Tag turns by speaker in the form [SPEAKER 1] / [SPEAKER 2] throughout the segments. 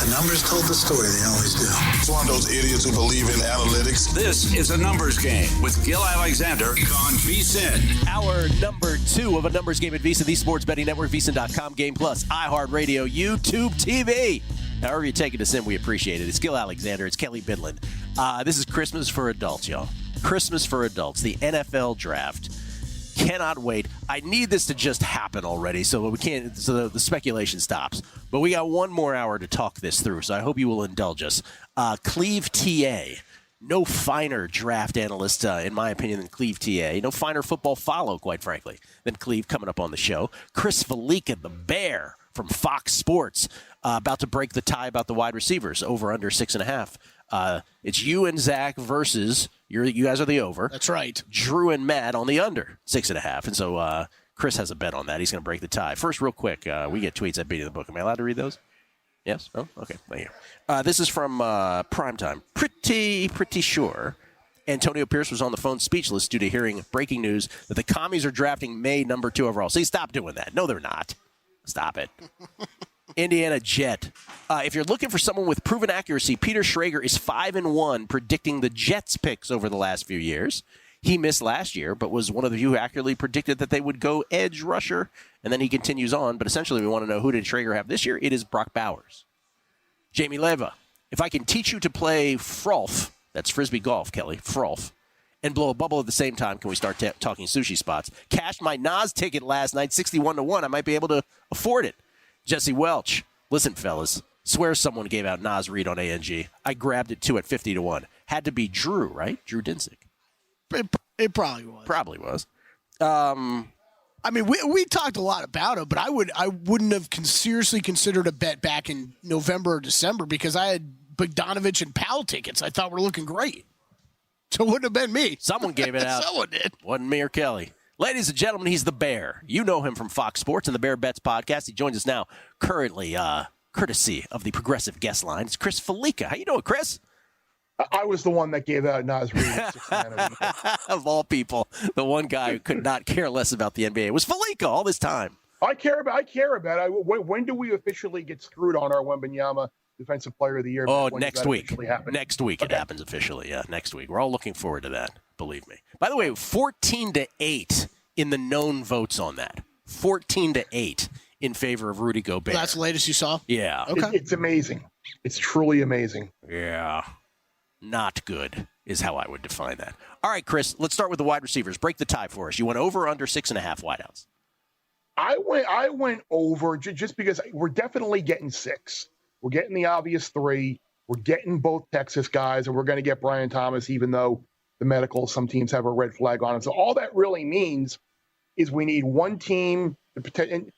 [SPEAKER 1] The numbers told the story. They always do.
[SPEAKER 2] It's one of those idiots who believe in analytics.
[SPEAKER 3] This is a numbers game with Gill Alexander on VSiN.
[SPEAKER 4] Our number 2 of a numbers game at VSiN, the Sports Betting Network, VSiN.com, Game Plus, iHeartRadio, YouTube TV. However you take us in, we appreciate it. It's Gill Alexander. It's Kelley Bydlon. This is Christmas for adults, y'all. Christmas for adults. The NFL draft. Cannot wait. I need this to just happen already, so we can't. So the speculation stops. But we got one more hour to talk this through, so I hope you will indulge us. Clevta, no finer draft analyst, in my opinion, than Clevta. No finer football follow, quite frankly, than Cleve coming up on the show. Chris Fallica, the Bear from Fox Sports, about to break the tie about the wide receivers over under 6.5. It's you and Zach versus. You guys are the over.
[SPEAKER 5] That's right.
[SPEAKER 4] Drew and Matt on the under 6.5. And so Chris has a bet on that. He's going to break the tie. First, real quick, we get tweets at Beating the Book. Am I allowed to read those? Yes? Oh, okay. Thank you. This is from Primetime. Pretty sure Antonio Pierce was on the phone speechless due to hearing breaking news that the Commies are drafting May number 2 overall. See, stop doing that. No, they're not. Stop it. Indiana Jet. If you're looking for someone with proven accuracy, Peter Schrager is 5-1 predicting the Jets picks over the last few years. He missed last year, but was one of the few who accurately predicted that they would go edge rusher. And then he continues on. But essentially, we want to know who did Schrager have this year? It is Brock Bowers. Jamie Leva. If I can teach you to play frolf, that's Frisbee golf, Kelley, frolf, and blow a bubble at the same time, can we start talking sushi spots? Cashed my Nas ticket last night, 61-1. I might be able to afford it. Jesse Welch. Listen, fellas, swear someone gave out Nas Reed on ANG. I grabbed it, too, at 50-1. Had to be Drew, right? Drew Dinsick.
[SPEAKER 5] It probably was.
[SPEAKER 4] Probably was.
[SPEAKER 5] I mean, we talked a lot about it, but I wouldn't have seriously considered a bet back in November or December because I had Bogdanovich and Powell tickets I thought were looking great. So it wouldn't have been me.
[SPEAKER 4] Someone gave it out.
[SPEAKER 5] Someone did.
[SPEAKER 4] Wasn't me or Kelley. Ladies and gentlemen, he's the Bear. You know him from Fox Sports and the Bear Bets podcast. He joins us now, currently, courtesy of the Progressive Guest Line. It's Chris Fallica. How you doing, Chris?
[SPEAKER 6] I was the one that gave out Nas Reed.
[SPEAKER 4] Of all people, the one guy who could not care less about the NBA was Fallica all this time.
[SPEAKER 6] I care about it. When do we officially get screwed on our Wembanyama Defensive Player of the Year?
[SPEAKER 4] Oh, next week. Next week it happens officially. Yeah, next week. We're all looking forward to that, believe me. By the way, 14-8 in the known votes on that. 14-8 in favor of Rudy Gobert.
[SPEAKER 5] That's the latest you saw?
[SPEAKER 4] Yeah.
[SPEAKER 5] Okay.
[SPEAKER 6] It's amazing. It's truly amazing.
[SPEAKER 4] Yeah. Not good is how I would define that. All right, Chris, let's start with the wide receivers. Break the tie for us. You went over or under 6.5 wideouts?
[SPEAKER 6] I went over just because we're definitely getting 6. We're getting the obvious 3. We're getting both Texas guys, and we're going to get Brian Thomas, even though the medical, some teams have a red flag on it. So all that really means is we need one team to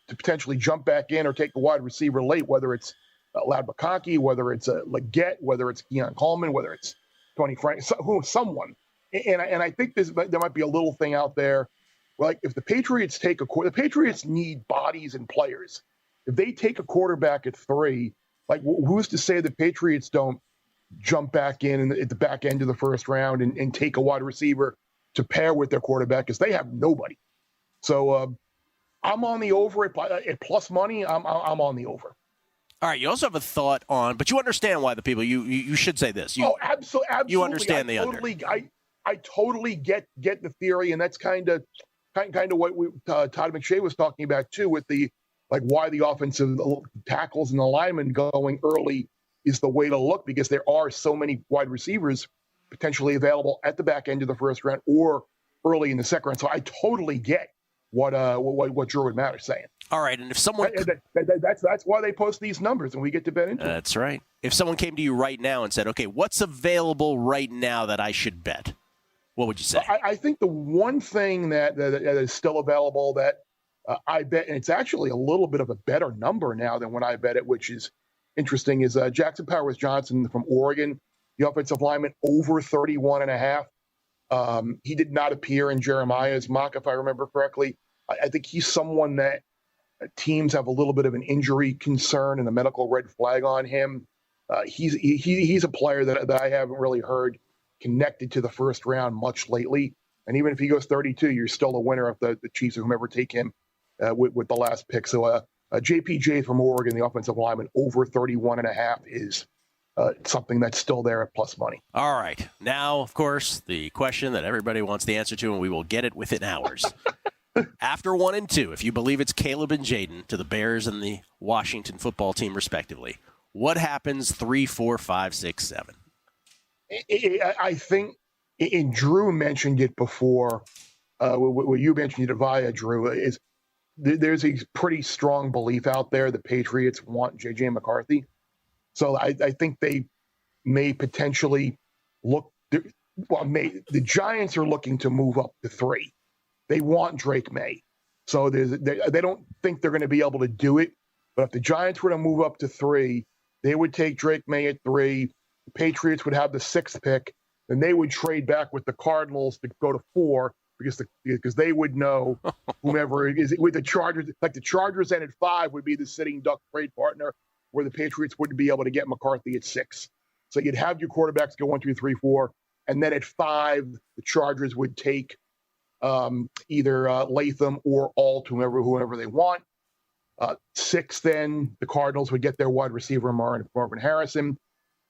[SPEAKER 6] potentially jump back in or take a wide receiver late, whether it's Ladd McConkey, whether it's Leggett, whether it's Keon Coleman, whether it's Tony Frank, someone. And I think there might be a little thing out there. Like if the Patriots the Patriots need bodies and players. If they take a quarterback at 3, like who's to say the Patriots don't jump back in at the back end of the first round and take a wide receiver to pair with their quarterback because they have nobody. So I'm on the over at plus money. I'm on the over.
[SPEAKER 4] All right, you also have a thought on, but you understand why the people, you should say this.
[SPEAKER 6] Absolutely.
[SPEAKER 4] You understand the under.
[SPEAKER 6] I totally get the theory, and that's kind of what Todd McShay was talking about too, with why the offensive tackles and the linemen going early is the way to look, because there are so many wide receivers potentially available at the back end of the first round or early in the second round. So I totally get what Drew and Matt are saying.
[SPEAKER 4] All right, and if someone
[SPEAKER 6] that's why they post these numbers and we get to bet into.
[SPEAKER 4] That's right. If someone came to you right now and said, "Okay, what's available right now that I should bet?" What would you say?
[SPEAKER 6] I think the one thing that is still available that I bet, and it's actually a little bit of a better number now than when I bet it, which is interesting, is Jackson Powers Johnson from Oregon, the offensive lineman, over 31.5. He did not appear in Jeremiah's mock, if I remember correctly. I think he's someone that teams have a little bit of an injury concern and a medical red flag on him. He's a player that I haven't really heard connected to the first round much lately. And even if he goes 32, you're still a winner of the Chiefs or whomever take him with the last pick. So JPJ from Oregon, the offensive lineman, over 31.5 is something that's still there at plus money.
[SPEAKER 4] All right. Now, of course, the question that everybody wants the answer to, and we will get it within hours. After 1 and 2, if you believe it's Caleb and Jaden to the Bears and the Washington football team, respectively, what happens 3, 4, 5, 6, 7?
[SPEAKER 6] I think, and Drew mentioned it before, what you mentioned it via Drew, is there's a pretty strong belief out there the Patriots want J.J. McCarthy. So I think they may potentially the Giants are looking to move up to 3. They want Drake May. So they don't think they're going to be able to do it. But if the Giants were to move up to 3, they would take Drake May at 3. The Patriots would have the 6th pick. Then they would trade back with the Cardinals to go to 4 because they would know whomever it is with the Chargers. Like the Chargers then at 5 would be the sitting duck trade partner, where the Patriots wouldn't be able to get McCarthy at 6. So you'd have your quarterbacks go 1, 2, 3, 4. And then at 5, the Chargers would take either Latham or Alt, whoever they want. 6, then the Cardinals would get their wide receiver, Marvin Harrison.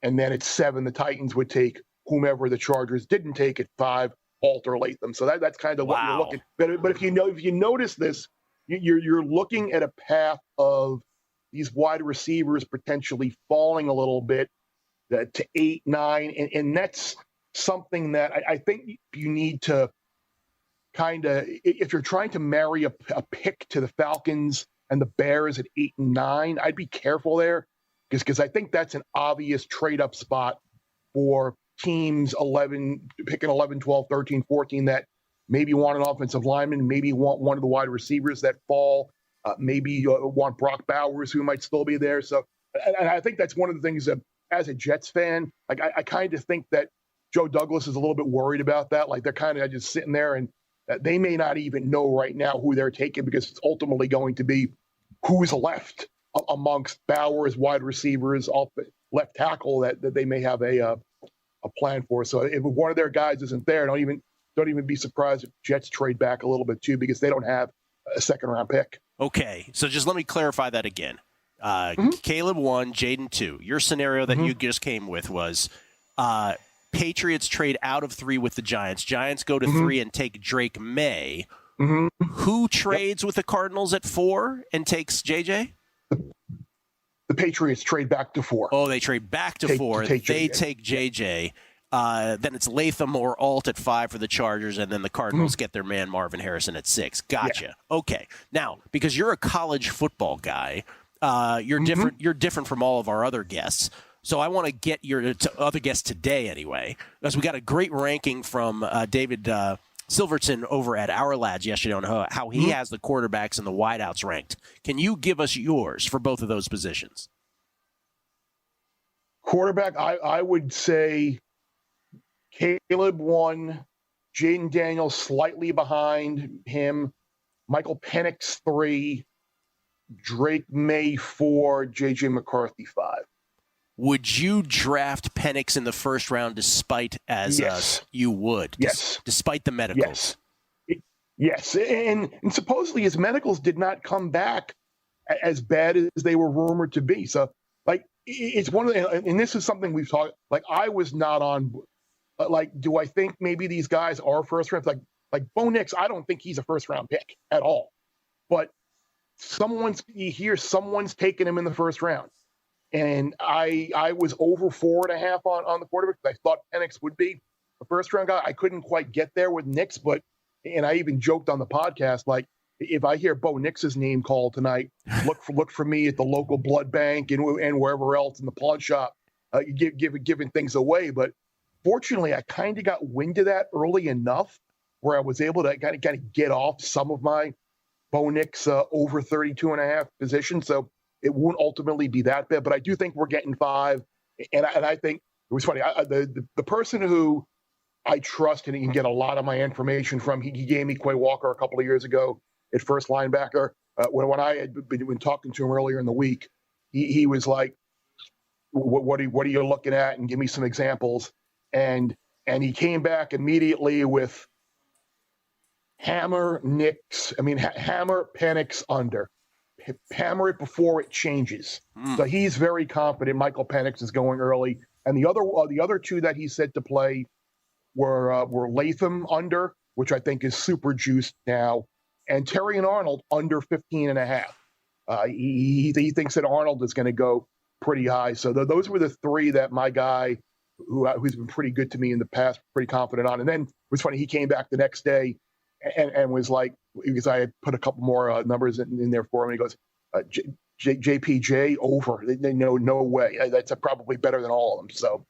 [SPEAKER 6] And then at 7, the Titans would take whomever the Chargers didn't take at 5, Alt or Latham. So that's kind of what you're looking at. But if you notice this, you're looking at a path of these wide receivers potentially falling a little bit to 8, 9, and that's something that I think you need to kind of, if you're trying to marry a pick to the Falcons and the Bears at 8 and 9, I'd be careful there because I think that's an obvious trade-up spot for teams picking 11, 12, 13, 14 that maybe want an offensive lineman, maybe want one of the wide receivers that fall. Maybe want Brock Bowers, who might still be there. So, and I think that's one of the things that, as a Jets fan, like I kind of think that Joe Douglas is a little bit worried about that. Like they're kind of just sitting there, and they may not even know right now who they're taking because it's ultimately going to be who's left amongst Bowers, wide receivers, left tackle that they may have a plan for. So if one of their guys isn't there, don't even be surprised if Jets trade back a little bit too because they don't have a 2nd round pick.
[SPEAKER 4] Okay, so just let me clarify that again. Caleb 1, Jaden 2. Your scenario that you just came with was Patriots trade out of 3 with the Giants. Giants go to 3 and take Drake May. Who trades with the Cardinals at 4 and takes JJ?
[SPEAKER 6] The Patriots trade back to 4.
[SPEAKER 4] Oh, they trade back to 4. They take JJ. Then it's Latham or Alt at 5 for the Chargers, and then the Cardinals get their man Marvin Harrison at 6. Gotcha. Yeah. Okay. Now, because you're a college football guy, you're different. You're different from all of our other guests. So I want to get your other guests today anyway, because we got a great ranking from David Silverton over at Our Lads yesterday on how he has the quarterbacks and the wideouts ranked. Can you give us yours for both of those positions?
[SPEAKER 6] Quarterback, I would say Caleb 1, Jaden Daniels slightly behind him, Michael Penix 3, Drake May 4, J.J. McCarthy 5.
[SPEAKER 4] Would you draft Penix in the first round despite you would?
[SPEAKER 6] Yes.
[SPEAKER 4] Despite the medicals?
[SPEAKER 6] Yes. And supposedly his medicals did not come back as bad as they were rumored to be. So, like, it's one of the, and this is something we've talked, like, I was not on, like, do I think maybe these guys are first round? Like Bo Nix, I don't think he's a first round pick at all. But you hear someone's taking him in the first round. And I was over 4.5 on the quarterback. I thought Penix would be a first-round guy. I couldn't quite get there with Nix, and I even joked on the podcast, like, if I hear Bo Nix's name called tonight, look for me at the local blood bank and wherever else in the pawn shop, giving things away. But fortunately, I kind of got wind of that early enough where I was able to kind of get off some of my Bo Nix over 32.5 position. So it won't ultimately be that bad, but I do think we're getting 5. And I think it was funny. The person who I trust and he can get a lot of my information from, he gave me Quay Walker a couple of years ago at first linebacker. When I had been talking to him earlier in the week, he was like, what are you looking at? And give me some examples. And he came back immediately with Hammer, Penix under. hammer it before it changes. So he's very confident Michael Penix is going early. And the other two that he said to play were Latham under, which I think is super juiced now, and Terry and Arnold under 15.5. He thinks that Arnold is going to go pretty high. So those were the three that my guy, who's been pretty good to me in the past, pretty confident on. And then it was funny, he came back the next day and was like, because I had put a couple more numbers in there for him, and he goes, JPJ over. They know no way. That's probably better than all of them. So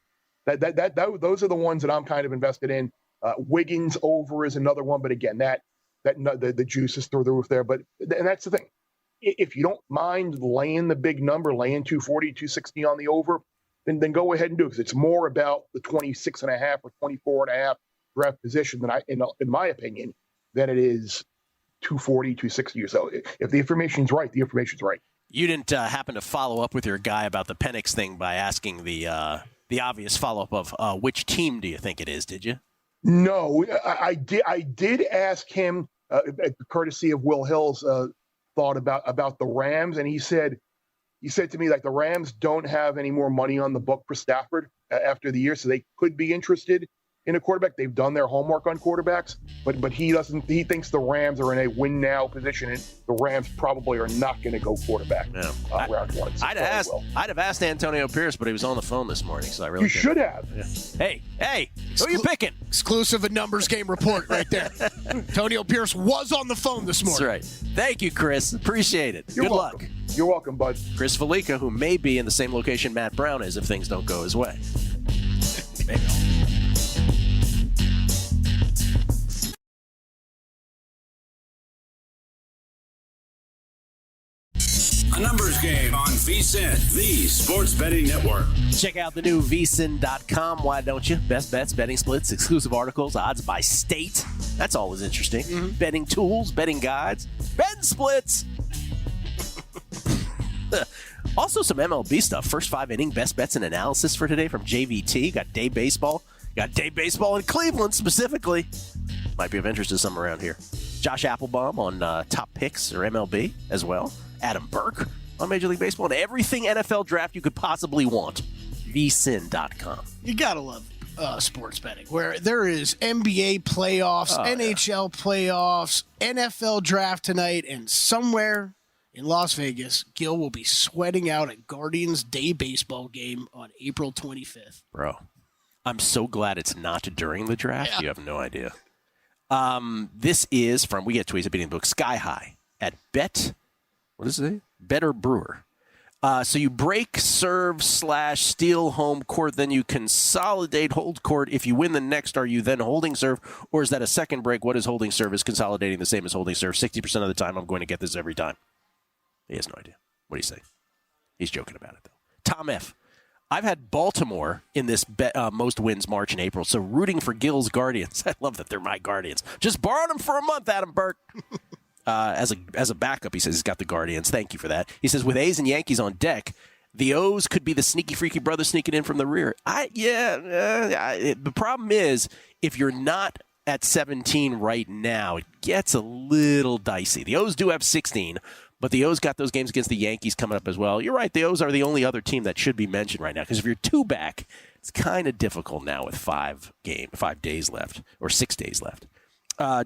[SPEAKER 6] those are the ones that I'm kind of invested in. Wiggins over is another one, but again, the juice is through the roof there. And that's the thing. If you don't mind laying the big number, laying 240, 260 on the over, then go ahead and do it, because it's more about the 26.5 or 24.5 draft position than in my opinion, than it is 240, 260 or so. If the information's right, the information's right.
[SPEAKER 4] You didn't happen to follow up with your guy about the Penix thing by asking the obvious follow-up of which team do you think it is, did you?
[SPEAKER 6] No, I did ask him, courtesy of Will Hill's thought about the Rams, and he said to me, like, the Rams don't have any more money on the book for Stafford after the year, so they could be interested in a quarterback. They've done their homework on quarterbacks, but he doesn't. He thinks the Rams are in a win now position, and the Rams probably are not going to go quarterback round one. So
[SPEAKER 4] I'd have asked Antonio Pierce, but he was on the phone this morning, so I really
[SPEAKER 6] should have.
[SPEAKER 4] Yeah. Hey, who are you picking?
[SPEAKER 5] Exclusive numbers game report right there. Antonio Pierce was on the phone this morning.
[SPEAKER 4] That's right. Thank you, Chris. Appreciate it.
[SPEAKER 6] You're
[SPEAKER 4] Good
[SPEAKER 6] welcome.
[SPEAKER 4] luck.
[SPEAKER 6] You're welcome, bud.
[SPEAKER 4] Chris Fallica, who may be in the same location Matt Brown is if things don't go his way. Maybe.
[SPEAKER 3] A numbers game on VSiN, the sports betting network.
[SPEAKER 4] Check out the new vsin.com. Why don't you? Best bets, betting splits, exclusive articles, odds by state. That's always interesting. Betting tools, betting guides, betting splits. Also some MLB stuff. First 5 inning best bets and analysis for today from JVT. Got day baseball. Got day baseball in Cleveland specifically. Might be of interest to some around here. Josh Applebaum on top picks or MLB as well. Adam Burke on Major League Baseball, and everything NFL draft you could possibly want. vsin.com.
[SPEAKER 5] You gotta love sports betting, where there is NBA playoffs, NHL playoffs, NFL draft tonight, and somewhere in Las Vegas, Gill will be sweating out a Guardians Day baseball game on April 25th.
[SPEAKER 4] Bro, I'm so glad it's not during the draft. Yeah. You have no idea. This is from, we get tweets at Beating the Book, Sky High at what is it? Better Brewer. So you break, serve, / steal home court, then you consolidate hold court. If you win the next, are you then holding serve, or is that a second break? What is holding serve? Is consolidating the same as holding serve? 60% of the time, I'm going to get this every time. He has no idea. What do you say? He's joking about it, though. Tom F. I've had Baltimore in this most wins March and April, so rooting for Gill's Guardians. I love that they're my Guardians. Just borrowed them for a month, Adam Burke. As a backup, he says he's got the Guardians. Thank you for that. He says with A's and Yankees on deck, the O's could be the sneaky, freaky brother sneaking in from the rear. The problem is if you're not at 17 right now, it gets a little dicey. The O's do have 16, but the O's got those games against the Yankees coming up as well. You're right. The O's are the only other team that should be mentioned right now, because if you're 2 back, it's kind of difficult now with 5 days left or 6 days left.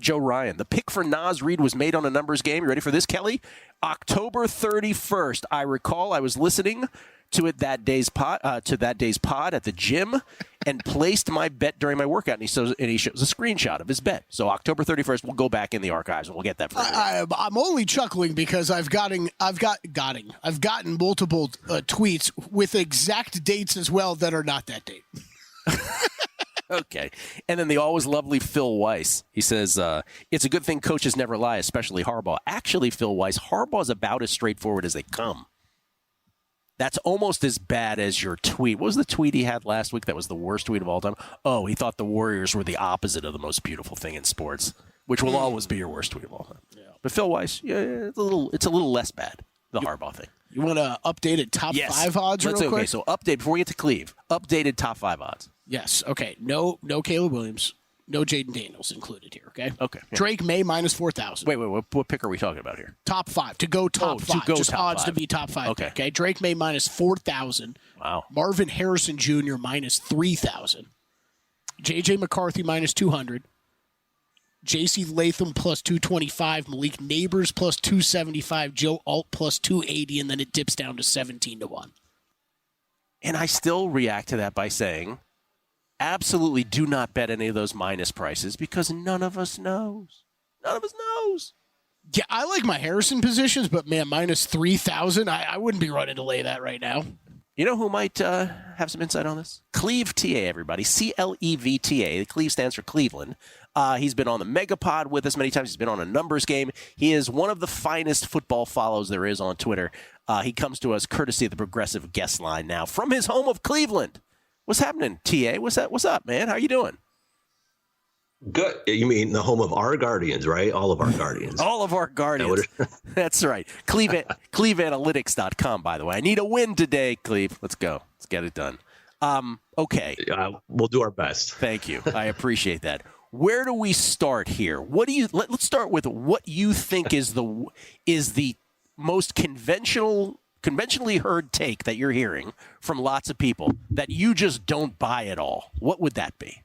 [SPEAKER 4] Joe Ryan, the pick for Nas Reed was made on a numbers game. You ready for this, Kelley? October 31st. I recall I was listening to that day's pod at the gym and placed my bet during my workout. And he shows a screenshot of his bet. So October 31st, we'll go back in the archives and we'll get that for you.
[SPEAKER 5] I'm only chuckling because I've gotten multiple tweets with exact dates as well that are not that date.
[SPEAKER 4] Okay. And then the always lovely Phil Weiss. He says, it's a good thing coaches never lie, especially Harbaugh. Actually, Phil Weiss, Harbaugh's about as straightforward as they come. That's almost as bad as your tweet. What was the tweet he had last week that was the worst tweet of all time? Oh, he thought the Warriors were the opposite of the most beautiful thing in sports, which will always be your worst tweet of all time. Yeah. But Phil Weiss, it's a little less bad, the Harbaugh thing.
[SPEAKER 5] You want to updated top 5 odds real quick?
[SPEAKER 4] Okay, so update, before we get to Cleve, updated top 5 odds.
[SPEAKER 5] Yes. Okay. No Caleb Williams. No Jaden Daniels included here, okay?
[SPEAKER 4] Okay. Yeah.
[SPEAKER 5] Drake May minus 4,000.
[SPEAKER 4] Wait. What pick are we talking about here?
[SPEAKER 5] Top 5. To go top 5. Just
[SPEAKER 4] top
[SPEAKER 5] odds
[SPEAKER 4] 5.
[SPEAKER 5] to be top 5
[SPEAKER 4] Okay.
[SPEAKER 5] pick, okay? Drake May minus 4,000.
[SPEAKER 4] Wow.
[SPEAKER 5] Marvin Harrison Jr. minus 3,000. J.J. McCarthy minus 200. J.C. Latham plus 225. Malik Neighbors plus 275. Joe Alt plus 280. And then it dips down to 17-1.
[SPEAKER 4] And I still react to that by saying, absolutely do not bet any of those minus prices because none of us knows. None of us knows.
[SPEAKER 5] Yeah, I like my Harrison positions, but man, minus 3,000, I wouldn't be running to lay that right now.
[SPEAKER 4] You know who might have some insight on this? Clevta, everybody. Clevta. Cleve stands for Cleveland. He's been on the Megapod with us many times. He's been on a numbers game. He is one of the finest football follows there is on Twitter. He comes to us courtesy of the Progressive guest line now from his home of Cleveland. What's happening, TA? What's up, man? How you doing?
[SPEAKER 7] Good. You mean the home of our Guardians, right? All of our Guardians.
[SPEAKER 4] All of our Guardians. That's right. CleveAnalytics.com, by the way. I need a win today, Cleve. Let's go. Let's get it done. Okay.
[SPEAKER 7] We'll do our best.
[SPEAKER 4] Thank you. I appreciate that. Where do we start here? Let's start with what you think is the most conventionally heard take that you're hearing from lots of people that you just don't buy at all. What would that be?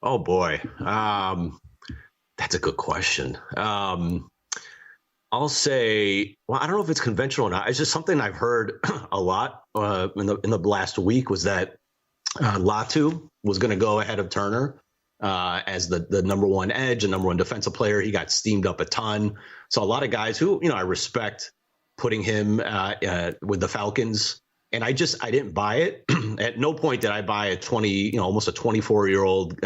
[SPEAKER 7] Oh boy. That's a good question. I'll say, well, I don't know if it's conventional or not. It's just something I've heard a lot in the last week was that Latu was going to go ahead of Turner as the number one edge, the number one defensive player. He got steamed up a ton. So a lot of guys who, I respect putting him with the Falcons. And I didn't buy it. At no point did I buy almost a 24-year-old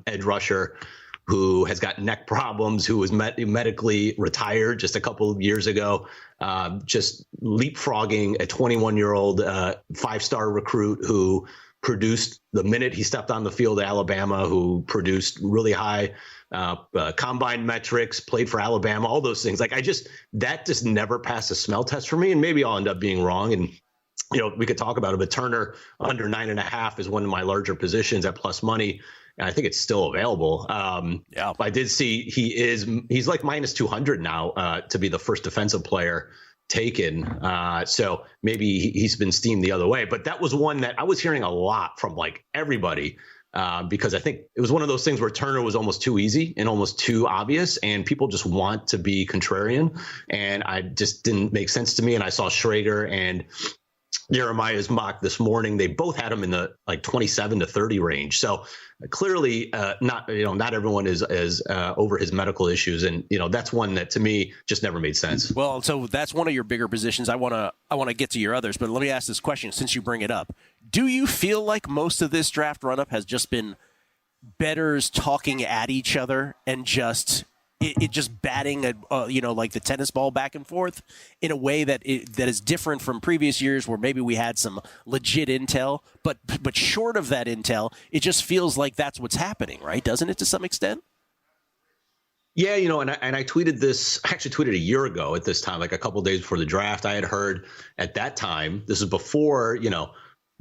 [SPEAKER 7] edge rusher who has got neck problems, who was medically retired just a couple of years ago, just leapfrogging a 21-year-old five-star recruit who produced the minute he stepped on the field at Alabama, who produced really high combine metrics, played for Alabama, all those things. That just never passed a smell test for me. And maybe I'll end up being wrong. And we could talk about it, but Turner under 9.5 is one of my larger positions at plus money. And I think it's still available. I did see he's like minus 200 now to be the first defensive player taken. So maybe he's been steamed the other way, but that was one that I was hearing a lot from like everybody because I think it was one of those things where Turner was almost too easy and almost too obvious, and people just want to be contrarian. And I just didn't make sense to me. And I saw Schrader and Jeremiah's mock this morning. They both had him in the 27 to 30 range. So clearly not everyone is over his medical issues. And, that's one that to me just never made sense.
[SPEAKER 4] Well, so that's one of your bigger positions. I want to get to your others, but let me ask this question since you bring it up. Do you feel like most of this draft run up has just been bettors talking at each other and just it just batting like the tennis ball back and forth in a way that is different from previous years where maybe we had some legit intel, but short of that intel, it just feels like that's what's happening, right? Doesn't it to some extent?
[SPEAKER 7] Yeah, and I tweeted this. I actually tweeted a year ago at this time, like a couple of days before the draft. I had heard at that time, this is before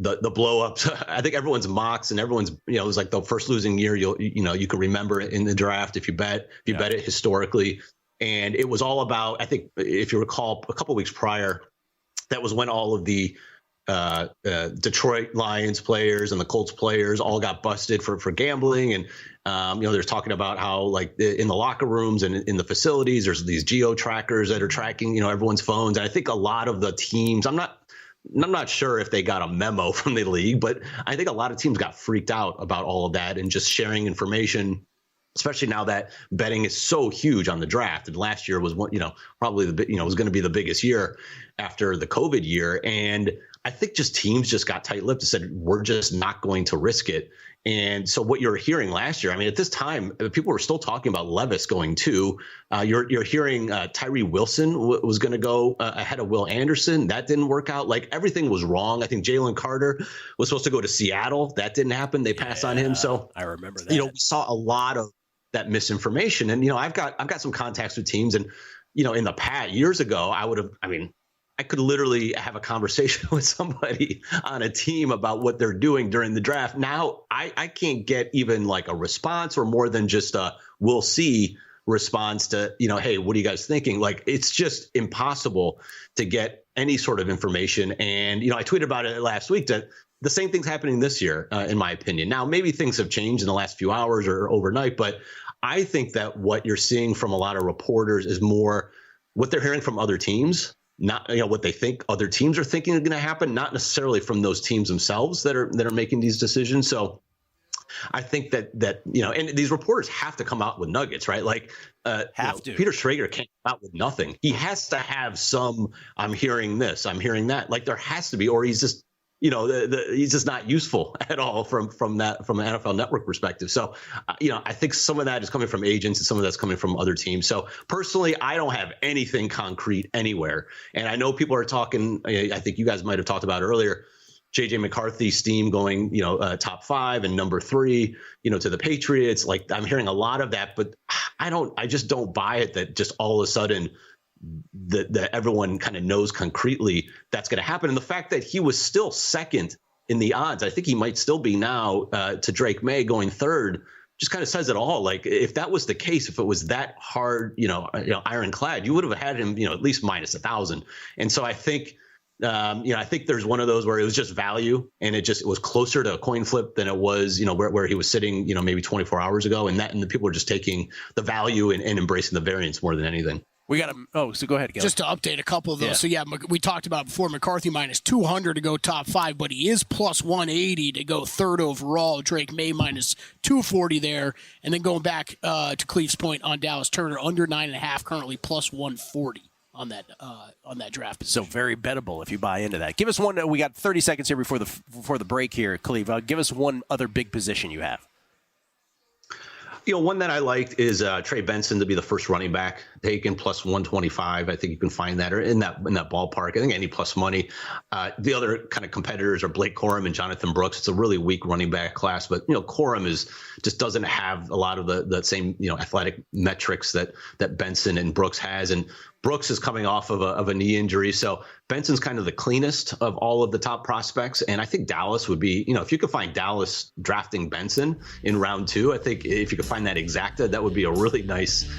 [SPEAKER 7] the blow ups. I think everyone's mocks and everyone's, it was like the first losing year you can remember in the draft if you bet it historically. And it was all about, I think if you recall a couple of weeks prior, that was when all of the Detroit Lions players and the Colts players all got busted for gambling. And, there's talking about how like in the locker rooms and in the facilities, there's these geo trackers that are tracking, everyone's phones. And I think a lot of the teams, I'm not sure if they got a memo from the league, but I think a lot of teams got freaked out about all of that and just sharing information, especially now that betting is so huge on the draft. And last year was probably was going to be the biggest year after the COVID year. And I think just teams just got tight-lipped and said, we're just not going to risk it. And so what you're hearing last year, I mean, at this time, people were still talking about Levis going too. You're hearing Tyree Wilson was going to go ahead of Will Anderson. That didn't work out. Like everything was wrong. I think Jalen Carter was supposed to go to Seattle. That didn't happen. They passed on him. So
[SPEAKER 4] I remember that.
[SPEAKER 7] We saw a lot of that misinformation. And, I've got some contacts with teams and, in the past years ago, I I could literally have a conversation with somebody on a team about what they're doing during the draft. Now I can't get even like a response or more than just a we'll see response to, hey, what are you guys thinking? Like, it's just impossible to get any sort of information. And, I tweeted about it last week that the same thing's happening this year, in my opinion. Now, maybe things have changed in the last few hours or overnight, but I think that what you're seeing from a lot of reporters is more what they're hearing from other teams, not what they think other teams are thinking is going to happen, not necessarily from those teams themselves that are making these decisions. So I think that and these reporters have to come out with nuggets, right? Like, Peter Schrager can't come out with nothing. He has to have some. I'm hearing this. I'm hearing that. Like, there has to be, or he's just. He's just not useful at all from an NFL Network perspective. So, I think some of that is coming from agents and some of that's coming from other teams. So personally, I don't have anything concrete anywhere. And I know people are talking, I think you guys might have talked about earlier, JJ McCarthy's team going, top 5 and number 3, to the Patriots. Like, I'm hearing a lot of that, but I just don't buy it that just all of a sudden that everyone kind of knows concretely that's going to happen. And the fact that he was still second in the odds, I think he might still be now to Drake May going third, just kind of says it all. Like, if that was the case, if it was that hard, ironclad, you would have had him, at least minus 1,000. And so I think, I think there's one of those where it was just value and it was closer to a coin flip than it was, where he was sitting, maybe 24 hours ago. And the people are just taking the value and embracing the variance more than anything.
[SPEAKER 5] We got so go ahead, Gill. Just to update a couple of those.
[SPEAKER 4] Yeah.
[SPEAKER 5] So, we talked about before McCarthy minus 200 to go top 5, but he is plus 180 to go third overall. Drake May minus 240 there. And then going back to Cleve's point on Dallas Turner, under 9.5, currently plus 140 on that draft position.
[SPEAKER 4] So very bettable if you buy into that. Give us one. We got 30 seconds here before the break here, Cleve. Give us one other big position you have.
[SPEAKER 7] One that I liked is Trey Benson to be the first running back taken, plus 125. I think you can find that or in that ballpark. I think any plus money. The other kind of competitors are Blake Corum and Jonathan Brooks. It's a really weak running back class, but Corum just doesn't have a lot of the same athletic metrics that Benson and Brooks has, and Brooks is coming off of a knee injury. So Benson's kind of the cleanest of all of the top prospects. And I think Dallas would be, if you could find Dallas drafting Benson in round 2, I think if you could find that exacta, that would be a really nice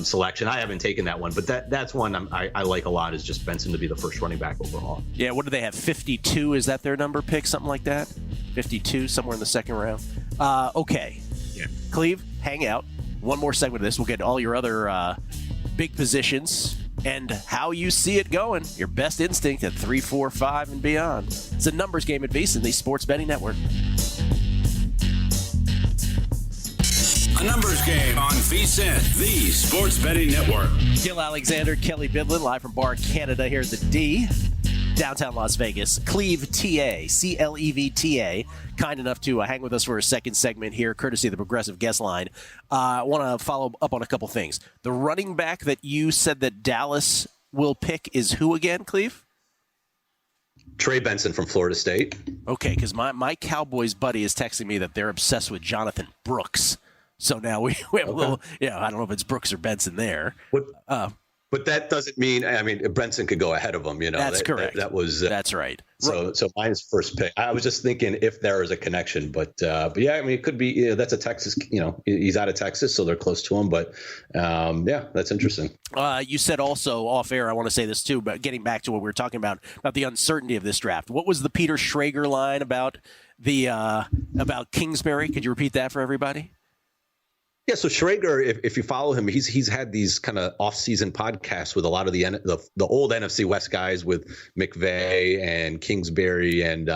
[SPEAKER 7] selection. I haven't taken that one, but that's one I like a lot, is just Benson to be the first running back overall.
[SPEAKER 4] Yeah. What do they have? 52? Is that their number pick? Something like that? 52, somewhere in the second round. Okay.
[SPEAKER 7] Yeah.
[SPEAKER 4] Cleve, hang out. One more segment of this. We'll get all your other big positions and how you see it going. Your best instinct at 3, 4, 5, and beyond. It's a numbers game at VSiN, the Sports Betting Network.
[SPEAKER 3] A numbers game on VSiN, the Sports Betting Network.
[SPEAKER 4] Gill Alexander, Kelley Bydlon, live from Bar Canada here at the D, downtown Las Vegas. Cleve TA, CLEVTA, kind enough to hang with us for a second segment here, courtesy of the Progressive Guest Line. I want to follow up on a couple things. The running back that you said that Dallas will pick is who again, Cleve?
[SPEAKER 7] Trey Benson from Florida State.
[SPEAKER 4] Okay, because my Cowboys buddy is texting me that they're obsessed with Jonathan Brooks. So now we have a little, I don't know if it's Brooks or Benson there.
[SPEAKER 7] But that doesn't mean, Benson could go ahead of him,
[SPEAKER 4] That's correct. That's right.
[SPEAKER 7] So mine's first pick. I was just thinking if there is a connection, but yeah, it could be, that's a Texas, he's out of Texas, so they're close to him, but that's interesting.
[SPEAKER 4] You said also off air, I want to say this too, but getting back to what we were talking about the uncertainty of this draft. What was the Peter Schrager line about about Kingsbury? Could you repeat that for everybody?
[SPEAKER 7] Yeah, so Schrager, if you follow him, he's had these kind of off-season podcasts with a lot of the old NFC West guys with McVay and Kingsbury and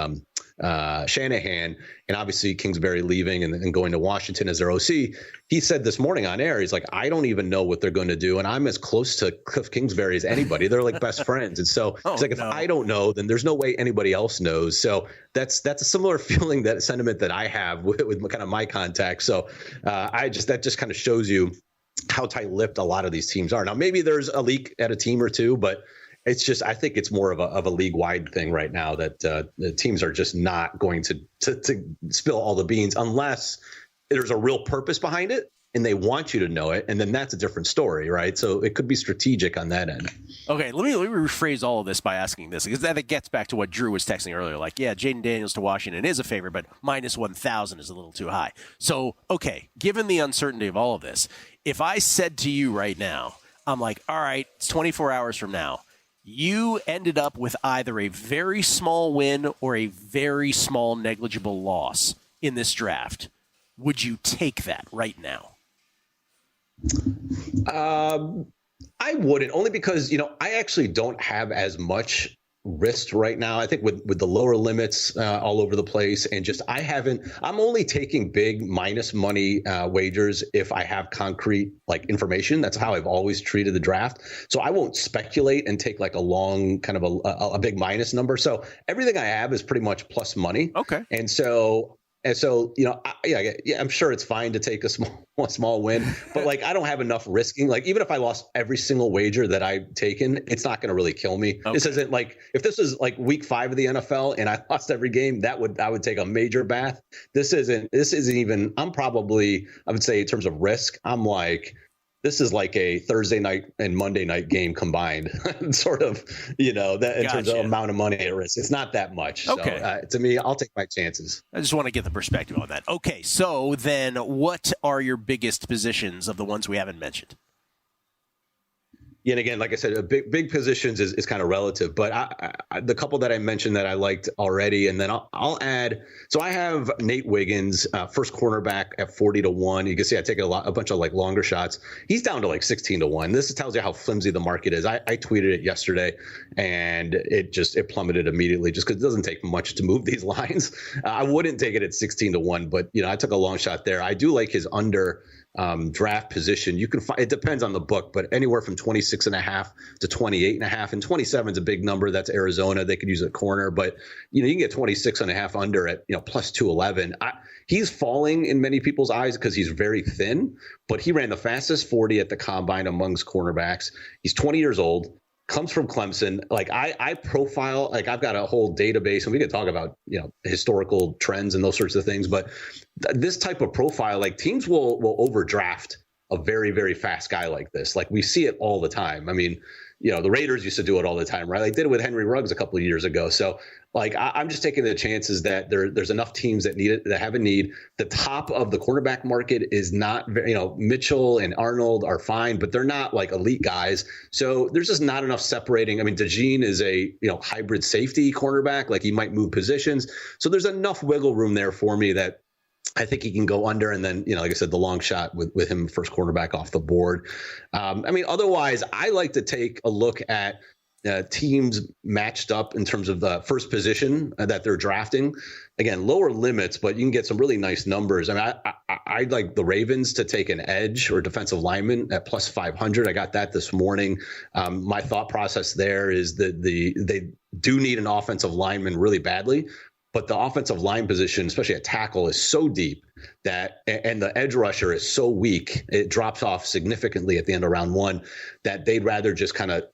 [SPEAKER 7] Shanahan, and obviously Kingsbury leaving and going to Washington as their OC. He said this morning on air, he's like, I don't even know what they're going to do, and I'm as close to Cliff Kingsbury as anybody. They're like best friends, and so he's like, if I don't know, then there's no way anybody else knows. So that's a similar sentiment that I have with kind of my contacts. So that just kind of shows you how tight-lipped a lot of these teams are. Now, maybe there's a leak at a team or two, but it's just, I think it's more of a league-wide thing right now that the teams are just not going to spill all the beans unless there's a real purpose behind it. and they want you to know it, and then that's a different story, right? So it could be strategic on that end.
[SPEAKER 4] Okay, let me rephrase all of this by asking this, because that gets back to what Drew was texting earlier. Like, yeah, Jaden Daniels to Washington is a favorite, but minus 1,000 is a little too high. So, okay, given the uncertainty of all of this, if I said to you right now, I'm like, all right, it's 24 hours from now, you ended up with either a very small win or a very small negligible loss in this draft, would you take that right now?
[SPEAKER 7] I wouldn't, only because, I actually don't have as much risk right now. I think with the lower limits all over the place, and just I'm only taking big minus money wagers if I have concrete information. That's how I've always treated the draft. So I won't speculate and take a long kind of a big minus number. So everything I have is pretty much plus money.
[SPEAKER 4] Okay.
[SPEAKER 7] And so, I'm sure it's fine to take a small win, but I don't have enough risking. Even if I lost every single wager that I've taken, it's not going to really kill me. Okay. This isn't if this is week 5 of the NFL and I lost every game, I would take a major bath. This isn't even, I would say in terms of risk, this is like a Thursday night and Monday night game combined, sort of, that in terms of amount of money at risk. It's not that much.
[SPEAKER 4] Okay.
[SPEAKER 7] So, to me, I'll take my chances.
[SPEAKER 4] I just want to get the perspective on that. Okay, so then what are your biggest positions of the ones we haven't mentioned?
[SPEAKER 7] Yeah, and again, like I said, big positions is kind of relative, but the couple that I mentioned that I liked already, and then I'll add. So I have Nate Wiggins, first cornerback at 40-1. You can see I take a bunch of longer shots. He's down to 16-1. This tells you how flimsy the market is. I tweeted it yesterday, and it plummeted immediately just because it doesn't take much to move these lines. I wouldn't take it at 16-1, but I took a long shot there. I do like his under draft position. You can find, it depends on the book, but anywhere from 26.5 to 28.5, and 27 is a big number. That's Arizona. They could use a corner, but you can get 26.5 under at plus 211. He's falling in many people's eyes because he's very thin, but he ran the fastest 40 at the combine amongst cornerbacks. He's 20 years old. Comes from Clemson. I profile, I've got a whole database, and we could talk about, historical trends and those sorts of things. But this type of profile, teams will overdraft a very, very fast guy like this. We see it all the time. I mean, the Raiders used to do it all the time, right? They did it with Henry Ruggs a couple of years ago. So I'm just taking the chances that there's enough teams that need it, that have a need. The top of the cornerback market is not, Mitchell and Arnold are fine, but they're not elite guys. So there's just not enough separating. I mean, DeJean is a, hybrid safety cornerback. He might move positions. So there's enough wiggle room there for me that I think he can go under, and then, like I said, the long shot with him first quarterback off the board. Otherwise, I like to take a look at teams matched up in terms of the first position that they're drafting. Again, lower limits, but you can get some really nice numbers. I'd like the Ravens to take an edge or defensive lineman at plus 500. I got that this morning. My thought process there is that they do need an offensive lineman really badly. But the offensive line position, especially at tackle, is so deep and the edge rusher is so weak, it drops off significantly at the end of round 1, that they'd rather just kind of,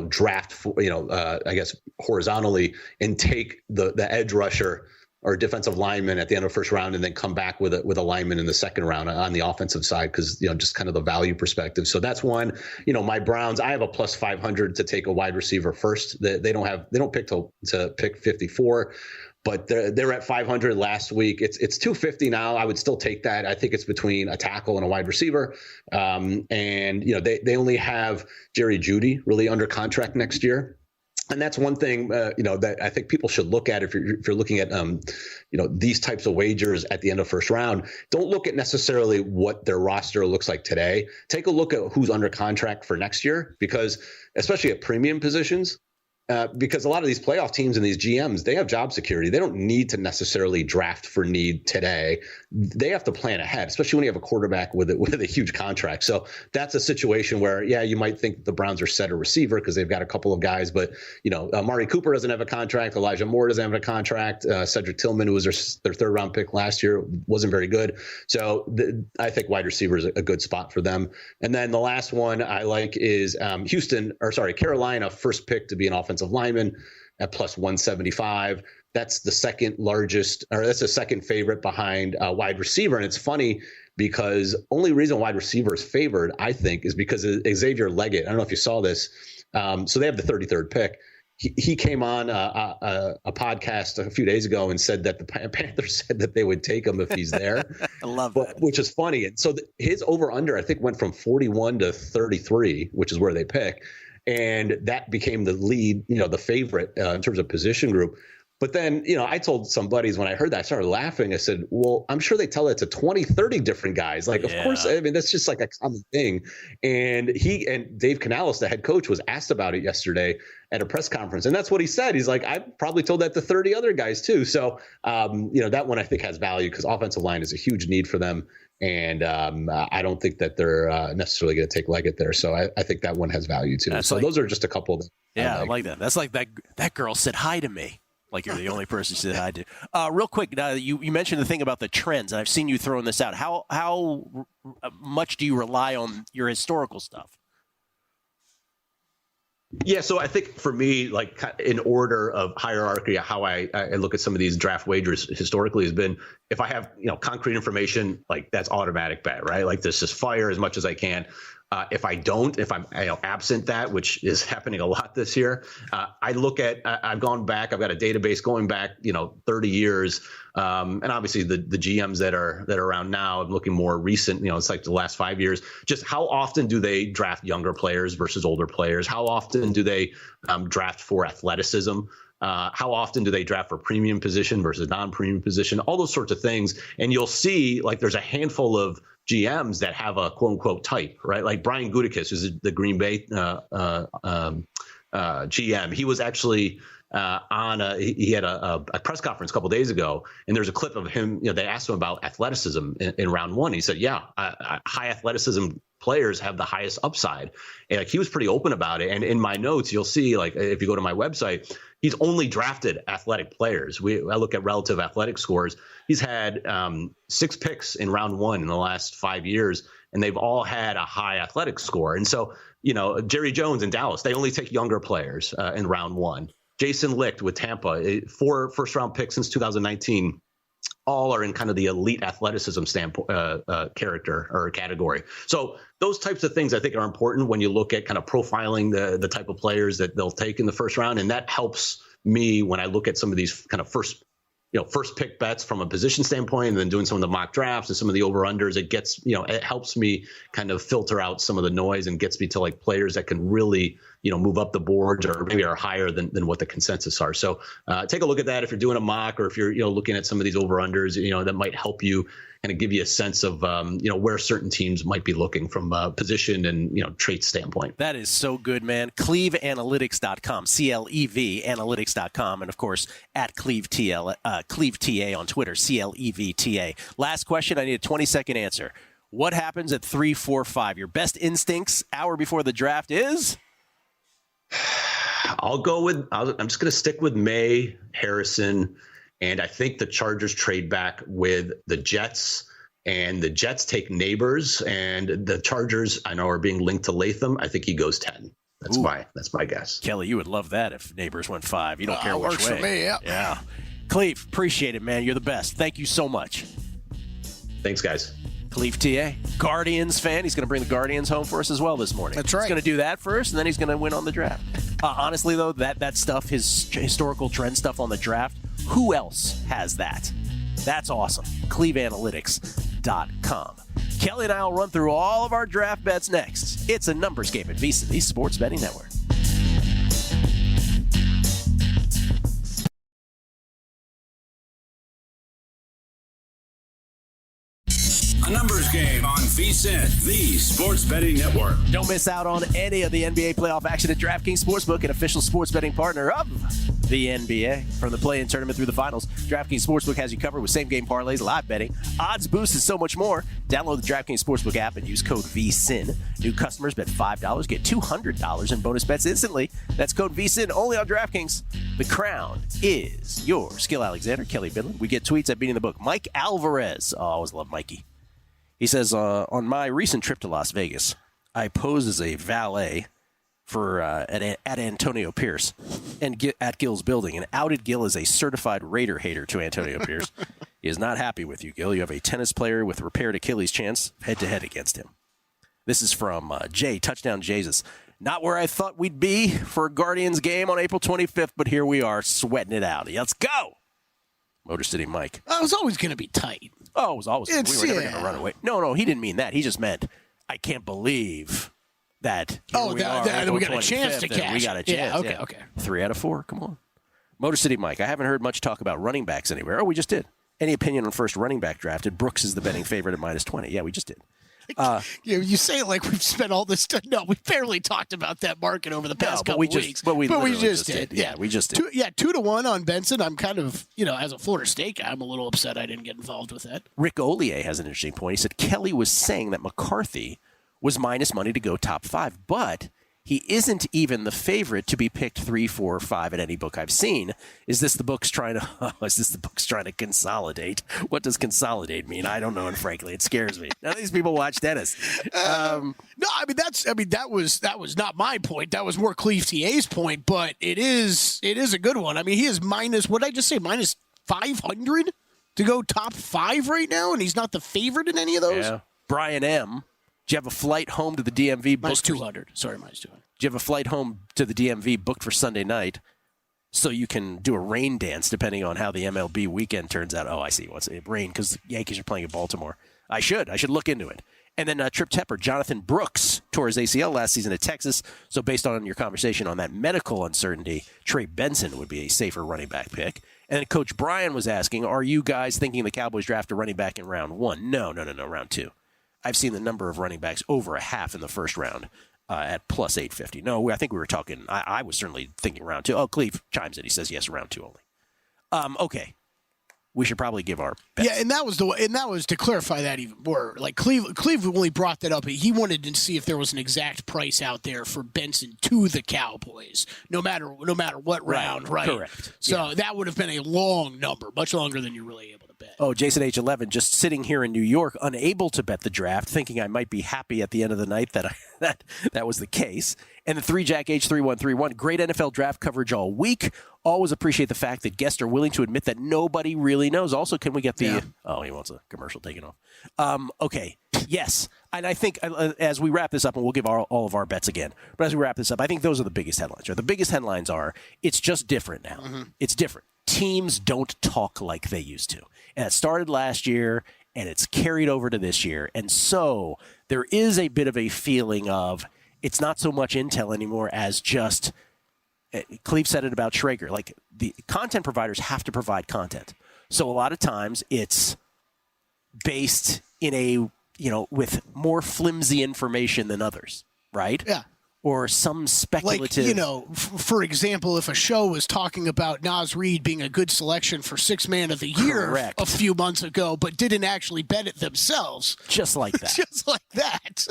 [SPEAKER 7] draft, I guess horizontally and take the edge rusher or defensive lineman at the end of the first round, and then come back with a lineman in the second round on the offensive side, because just kind of the value perspective. So that's one. My Browns, I have a plus 500 to take a wide receiver first. They don't pick to pick 54. But they're at 500 last week. It's 250 now. I would still take that. I think it's between a tackle and a wide receiver. And they only have Jerry Jeudy really under contract next year. And that's one thing, that I think people should look at if you're looking at, these types of wagers at the end of first round. Don't look at necessarily what their roster looks like today. Take a look at who's under contract for next year, because especially at premium positions, because a lot of these playoff teams and these GMs, they have job security. They don't need to necessarily draft for need today. They have to plan ahead, especially when you have a quarterback with a huge contract. So that's a situation where, you might think the Browns are set a receiver because they've got a couple of guys, but Amari Cooper doesn't have a contract. Elijah Moore doesn't have a contract. Cedric Tillman, who was their third round pick last year, wasn't very good. So I think wide receiver is a good spot for them. And then the last one I like is Carolina, first pick to be an offensive lineman at plus 175. That's the second largest, or that's the second favorite behind wide receiver. And it's funny, because only reason wide receiver is favored, I think, is because Xavier Leggett. I don't know if you saw this. So they have the 33rd pick. He came on a podcast a few days ago and said that the Panthers said that they would take him if he's there.
[SPEAKER 4] I love that.
[SPEAKER 7] Which is funny. And so his over-under, I think, went from 41 to 33, which is where they pick. And that became the lead, the favorite in terms of position group. But then, I told some buddies when I heard that, I started laughing. I said, well, I'm sure they tell it to 20, 30 different guys. Like, of course, I mean, that's just like a common thing. And Dave Canales, the head coach, was asked about it yesterday at a press conference. And that's what he said. He's like, I probably told that to 30 other guys too. So, that one I think has value because offensive line is a huge need for them. And I don't think that they're necessarily going to take Leggett there. So I think that one has value too. So those are just a couple of them.
[SPEAKER 4] I like that. That's like that girl said hi to me. Like you're the only person who said hi to. Real quick, you mentioned the thing about the trends, and I've seen you throwing this out. How much do you rely on your historical stuff?
[SPEAKER 7] Yeah, so I think for me, like in order of hierarchy, how I look at some of these draft wagers historically has been if I have concrete information, like that's automatic bet, right? Like this is fire as much as I can. If I don't, if I'm absent that, which is happening a lot this year, I look at, I've gone back, I've got a database going back, 30 years. And obviously the GMs that are around now, I'm looking more recent, it's like the last 5 years, just how often do they draft younger players versus older players? How often do they draft for athleticism? How often do they draft for premium position versus non-premium position? All those sorts of things. And you'll see like there's a handful of GMs that have a quote unquote type, right? Like Brian Gutekunst, who's the Green Bay GM. He was actually he had a press conference a couple of days ago, and there's a clip of him. They asked him about athleticism in round one. He said, "Yeah, high athleticism players have the highest upside," and like he was pretty open about it. And in my notes, you'll see like if you go to my website, he's only drafted athletic players. I look at relative athletic scores. He's had 6 picks in round one in the last 5 years, and they've all had a high athletic score. And so, Jerry Jones in Dallas, they only take younger players in round one. Jason Licht with Tampa, 4 first-round picks since 2019. All are in kind of the elite athleticism standpoint, character or category. So those types of things I think are important when you look at kind of profiling the type of players that they'll take in the first round. And that helps me when I look at some of these kind of first pick bets from a position standpoint, and then doing some of the mock drafts and some of the over-unders. It gets, it helps me kind of filter out some of the noise and gets me to like players that can really, move up the boards or maybe are higher than what the consensus are. So take a look at that if you're doing a mock or if you're, looking at some of these over-unders, that might help you kind of give you a sense of, where certain teams might be looking from a position and, trait standpoint.
[SPEAKER 4] That is so good, man. CleveAnalytics.com, CLEV Analytics.com, and of course at CleveTA on Twitter, CLEVTA. Last question. I need a 20-second answer. What happens at 3, 4, 5? Your best instincts hour before the draft is?
[SPEAKER 7] I'm just going to stick with May, Harrison, and I think the Chargers trade back with the Jets, and the Jets take Neighbors, and the Chargers, I know, are being linked to Latham. I think he goes 10. That's my guess.
[SPEAKER 4] Kelley, you would love that if Neighbors went 5. You don't care which way.
[SPEAKER 5] Works for me,
[SPEAKER 4] Yeah. Cleve, appreciate it, man. You're the best. Thank you so much.
[SPEAKER 7] Thanks, guys.
[SPEAKER 4] Cleve TA, Guardians fan. He's going to bring the Guardians home for us as well this morning.
[SPEAKER 5] That's right.
[SPEAKER 4] He's going to do that first, and then he's going to win on the draft. Honestly, though, that stuff, his historical trend stuff on the draft, who else has that? That's awesome. CleveAnalytics.com. Kelley and I will run through all of our draft bets next. It's a numbers game at VSiN, the Sports Betting Network.
[SPEAKER 3] A numbers game on VSiN, the Sports Betting Network.
[SPEAKER 4] Don't miss out on any of the NBA playoff action at DraftKings Sportsbook, an official sports betting partner of the NBA. From the play-in tournament through the finals, DraftKings Sportsbook has you covered with same-game parlays, live betting, odds boosts, and so much more. Download the DraftKings Sportsbook app and use code VSiN. New customers bet $5, get $200 in bonus bets instantly. That's code VSiN only on DraftKings. The crown is yours. Gill Alexander, Kelley Bydlon. We get tweets at Beating the Book. Mike Alvarez. Oh, I always love Mikey. He says, on my recent trip to Las Vegas, I posed as a valet for at Antonio Pierce and at Gill's building and outed Gill as a certified Raider hater to Antonio Pierce. He is not happy with you, Gill. You have a tennis player with repaired Achilles chance head-to-head against him. This is from Jay, Touchdown Jesus. Not where I thought we'd be for a Guardians game on April 25th, but here we are sweating it out. Let's go! Motor City Mike.
[SPEAKER 5] It was always going to be tight.
[SPEAKER 4] Oh, it was always. We were never going to run away. No, he didn't mean that. He just meant, I can't believe that we got
[SPEAKER 5] a chance to cash.
[SPEAKER 4] We got a chance.
[SPEAKER 5] Yeah, okay.
[SPEAKER 4] 3 out of 4. Come on. Motor City Mike. I haven't heard much talk about running backs anywhere. Oh, we just did. Any opinion on first running back drafted? Brooks is the betting favorite at -20. Yeah, we just did.
[SPEAKER 5] You say it like we've spent all this time. No, we barely talked about that market over the past couple weeks.
[SPEAKER 4] But we just did. Yeah, we just did.
[SPEAKER 5] 2-1 on Benson. I'm kind of, as a Florida State guy, I'm a little upset I didn't get involved with that.
[SPEAKER 4] Rick Ollier has an interesting point. He said Kelley was saying that McCarthy was minus money to go top 5, but he isn't even the favorite to be picked 3, 4, 5 at any book I've seen. Is this the book's trying to consolidate? What does consolidate mean? I don't know, and frankly, it scares me. None of these people watch tennis.
[SPEAKER 5] No, that was not my point. That was more Clevta's point, but it is a good one. I mean, he is minus, what did I just say, minus 500 to go top 5 right now, and he's not the favorite in any of those?
[SPEAKER 4] Yeah. Brian M., do you have a flight home to the DMV?
[SPEAKER 5] Minus 200. Sorry, minus 200.
[SPEAKER 4] Do you have a flight home to the DMV booked for Sunday night so you can do a rain dance depending on how the MLB weekend turns out? Oh, I see. What's it? Rain because the Yankees are playing in Baltimore. I should look into it. And then Trip Tepper, Jonathan Brooks tore his ACL last season at Texas. So based on your conversation on that medical uncertainty, Trey Benson would be a safer running back pick. And then Coach Brian was asking, are you guys thinking the Cowboys draft a running back in round 1? No, round 2. I've seen the number of running backs over a half in the first round at plus 850. No, I think we were talking. I was certainly thinking round 2. Oh, Cleve chimes in. He says yes, round 2 only. Okay, we should probably give our bets.
[SPEAKER 5] Yeah, and that was to clarify that even more. Like Cleve only brought that up. He wanted to see if there was an exact price out there for Benson to the Cowboys, no matter what round, right?
[SPEAKER 4] Correct.
[SPEAKER 5] So that would have been a long number, much longer than you're really able to bet.
[SPEAKER 4] Oh, Jason H11, just sitting here in New York, unable to bet the draft, thinking I might be happy at the end of the night that was the case. And the 3Jack H3131, great NFL draft coverage all week. Always appreciate the fact that guests are willing to admit that nobody really knows. Also, can we get the... Yeah. Oh, he wants a commercial taken off. Okay, yes. And I think as we wrap this up, and we'll give all of our bets again, but as we wrap this up, I think those are the biggest headlines. Right? The biggest headlines are, it's just different now. Mm-hmm. It's different. Teams don't talk like they used to. And it started last year, and it's carried over to this year. And so there is a bit of a feeling of it's not so much intel anymore as just, Cleve said it about Schrager, like the content providers have to provide content. So a lot of times it's based in with more flimsy information than others, right?
[SPEAKER 5] Yeah.
[SPEAKER 4] Or some speculative...
[SPEAKER 5] Like, for example, if a show was talking about Naz Reid being a good selection for Sixth Man of the Year
[SPEAKER 4] Correct.
[SPEAKER 5] A few months ago, but didn't actually bet it themselves.
[SPEAKER 4] Just like that.
[SPEAKER 5] Just like that.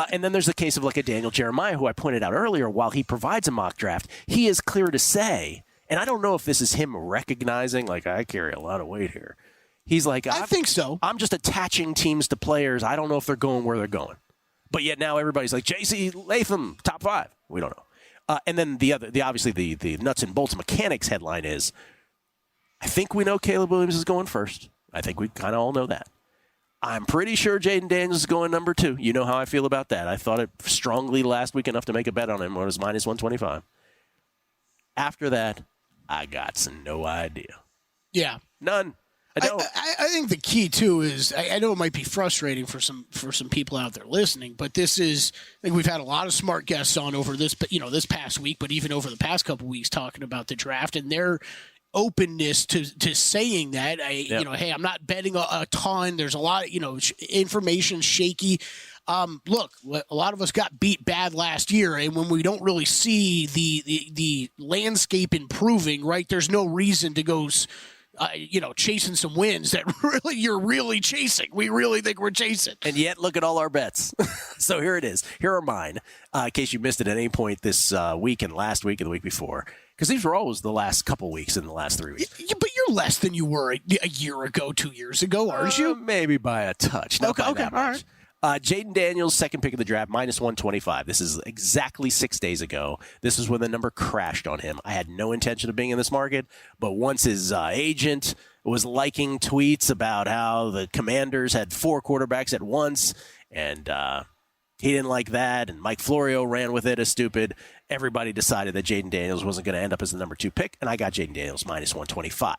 [SPEAKER 4] And then there's the case of like a Daniel Jeremiah, who I pointed out earlier, while he provides a mock draft, he is clear to say, and I don't know if this is him recognizing, like, I carry a lot of weight here. He's like...
[SPEAKER 5] I think so.
[SPEAKER 4] I'm just attaching teams to players. I don't know if they're going where they're going. But yet now everybody's like, J.C. Latham, top 5. We don't know. And then obviously the nuts and bolts mechanics headline is, I think we know Caleb Williams is going first. I think we kind of all know that. I'm pretty sure Jaden Daniels is going number 2. You know how I feel about that. I thought it strongly last week enough to make a bet on him when it was minus 125. After that, I got no idea.
[SPEAKER 5] Yeah.
[SPEAKER 4] None.
[SPEAKER 5] I think the key too is I know it might be frustrating for some people out there listening, but this is, I think we've had a lot of smart guests on over this past week, but even over the past couple weeks talking about the draft and their openness to saying that hey, I'm not betting a ton. There's a lot of information shaky. Look, a lot of us got beat bad last year, and when we don't really see the landscape improving, right? There's no reason to go. Chasing some wins that you're really chasing. We really think we're chasing.
[SPEAKER 4] And yet, look at all our bets. So here it is. Here are mine, in case you missed it at any point this week and last week and the week before. Because these were always the last couple weeks in the last 3 weeks.
[SPEAKER 5] Yeah, but you're less than you were a year ago, 2 years ago, aren't you?
[SPEAKER 4] Maybe by a touch. Not by that much. All right. Jaden Daniels, second pick of the draft, minus 125. This is exactly 6 days ago. This is when the number crashed on him. I had no intention of being in this market, but once his agent was liking tweets about how the Commanders had 4 quarterbacks at once, and he didn't like that, and Mike Florio ran with it as stupid. Everybody decided that Jaden Daniels wasn't going to end up as the number 2 pick, and I got Jaden Daniels minus 125.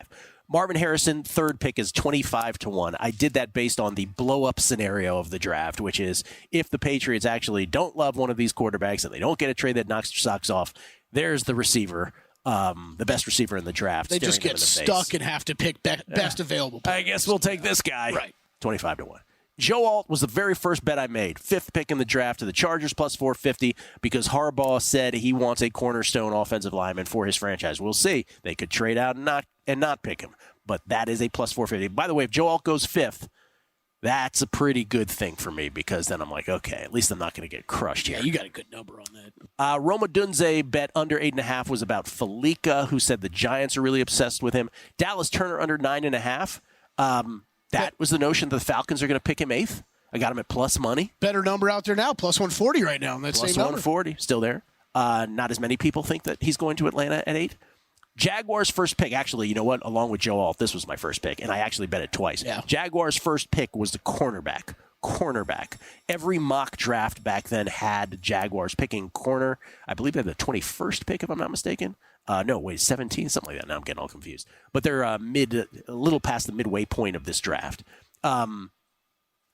[SPEAKER 4] Marvin Harrison, 3rd pick, is 25-1. I did that based on the blow-up scenario of the draft, which is if the Patriots actually don't love one of these quarterbacks and they don't get a trade that knocks their socks off, there's the receiver, the best receiver in the draft.
[SPEAKER 5] They just get stuck and have to pick best available players.
[SPEAKER 4] I guess we'll take this guy.
[SPEAKER 5] Right.
[SPEAKER 4] 25-1. Joe Alt was the very first bet I made. 5th pick in the draft to the Chargers, plus 450, because Harbaugh said he wants a cornerstone offensive lineman for his franchise. We'll see. They could trade out and not pick him, but that is a plus 450. By the way, if Joe Alt goes 5th, that's a pretty good thing for me, because then I'm like, okay, at least I'm not going to get crushed here.
[SPEAKER 5] Yeah, you got a good number on that.
[SPEAKER 4] Roma Dunze bet under 8.5 was about Fallica, who said the Giants are really obsessed with him. Dallas Turner under 9.5. That was the notion that the Falcons are going to pick him 8th. I got him at plus money.
[SPEAKER 5] Better number out there now, plus 140 right now. That's
[SPEAKER 4] plus 140, still there. Not as many people think that he's going to Atlanta at 8. Jaguars' first pick, actually, you know what? Along with Joe Alt, this was my first pick, and I actually bet it twice.
[SPEAKER 5] Yeah.
[SPEAKER 4] Jaguars' first pick was the cornerback. Every mock draft back then had Jaguars picking corner. I believe they had the 21st pick, if I'm not mistaken. 17, something like that. Now I'm getting all confused. But they're a little past the midway point of this draft.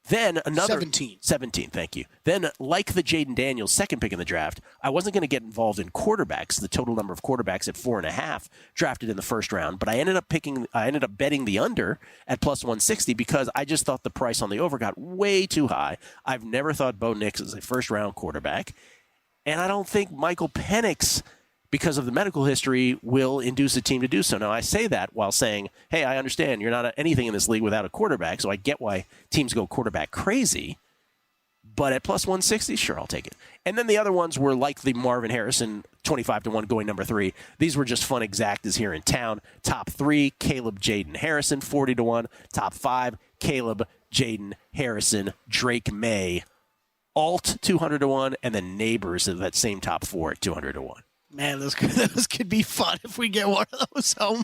[SPEAKER 4] Then another 17, thank you. Then, like the Jaden Daniels second pick in the draft, I wasn't going to get involved in quarterbacks, the total number of quarterbacks at 4.5 drafted in the first round, but I ended up betting the under at plus 160 because I just thought the price on the over got way too high. I've never thought Bo Nix is a first round quarterback, and I don't think Michael Penix, because of the medical history, will induce a team to do so. Now, I say that while saying, hey, I understand you're not anything in this league without a quarterback, so I get why teams go quarterback crazy. But at plus 160, sure, I'll take it. And then the other ones were like the Marvin Harrison, 25-1 going number 3. These were just fun exactas here in town. Top 3, Caleb Jaden Harrison, 40-1. Top 5, Caleb Jaden Harrison, Drake May, Alt, 200-1. And then Neighbors of that same top 4 at 200-1.
[SPEAKER 5] Man, those could be fun if we get one of those home.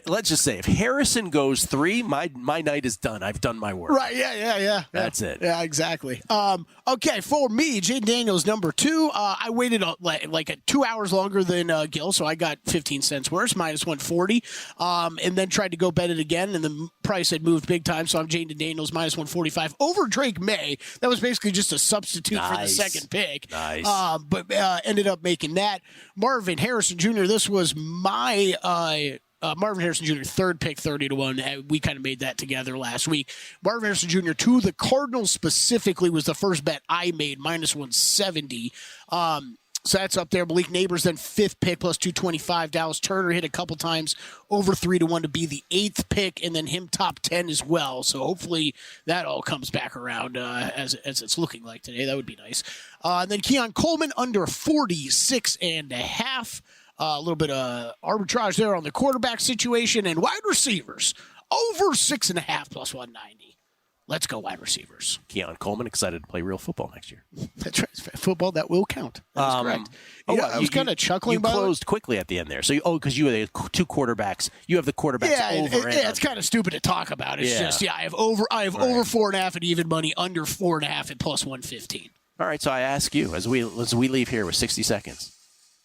[SPEAKER 4] Let's just say, if Harrison goes 3, my night is done. I've done my work.
[SPEAKER 5] Right, yeah.
[SPEAKER 4] That's it.
[SPEAKER 5] Yeah, exactly. Okay, for me, Jaden Daniels, number 2. I waited like 2 hours longer than Gill, so I got 15 cents worse, minus 140, and then tried to go bet it again, and the price had moved big time, so I'm Jaden Daniels, minus 145, over Drake May. That was basically just a substitute for the second pick.
[SPEAKER 4] Nice.
[SPEAKER 5] But ended up making that. Marvin Harrison Jr., this was my Marvin Harrison Jr., 3rd pick, 30-1. We kind of made that together last week. Marvin Harrison Jr. to the Cardinals specifically was the first bet I made, minus 170. So that's up there. Malik Neighbors then 5th pick, plus 225. Dallas Turner hit a couple times, over 3-1 to be the 8th pick, and then him top 10 as well. So hopefully that all comes back around as it's looking like today. That would be nice. And then Keon Coleman under 46.5. A little bit of arbitrage there on the quarterback situation, and wide receivers over 6.5 plus 190. Let's go wide receivers.
[SPEAKER 4] Keon Coleman excited to play real football next year.
[SPEAKER 5] That's right. Football that will count. That's correct. I was kind of chuckling.
[SPEAKER 4] You closed quickly at the end there. So because you have 2 quarterbacks, you have the quarterbacks over.
[SPEAKER 5] Yeah, it's kind of stupid to talk about. It's just I have over 4.5 at even money, under 4.5 at plus 115.
[SPEAKER 4] All right. So I ask you, as we leave here with 60 seconds,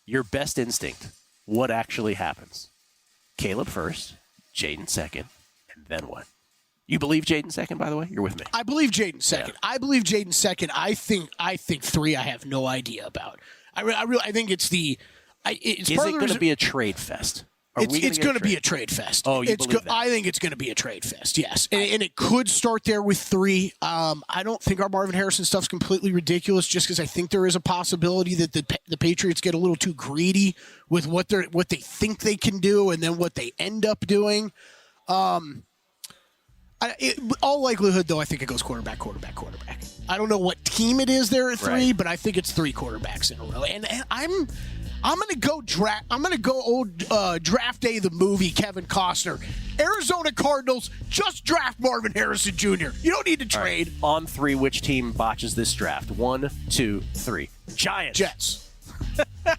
[SPEAKER 4] your best instinct, what actually happens? Caleb first, Jaden second, and then what? You believe Jaden second, by the way? You're with me.
[SPEAKER 5] I believe Jaden second. Yeah. I believe Jaden second. I think 3. I have no idea about. I think it's the. Is it going to
[SPEAKER 4] be a trade fest?
[SPEAKER 5] It's going to be a trade fest.
[SPEAKER 4] Oh, you believe that?
[SPEAKER 5] I think it's going to be a trade fest. Yes, and it could start there with 3. I don't think our Marvin Harrison stuff's completely ridiculous. Just because I think there is a possibility that the Patriots get a little too greedy with what they think they can do, and then what they end up doing. All likelihood, though, I think it goes quarterback. I don't know what team it is there at 3, but I think it's 3 quarterbacks in a row. And I'm gonna go draft. I'm gonna go old Draft Day the movie. Kevin Costner, Arizona Cardinals, just draft Marvin Harrison Jr. You don't need to trade.
[SPEAKER 4] Right. On 3, which team botches this draft? 1, 2, 3. Giants.
[SPEAKER 5] Jets.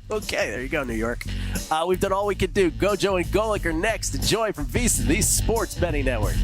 [SPEAKER 4] Okay, there you go, New York. We've done all we could do. Gojo and Golick are next. Joy from VEASAN, the Sports Betting Network.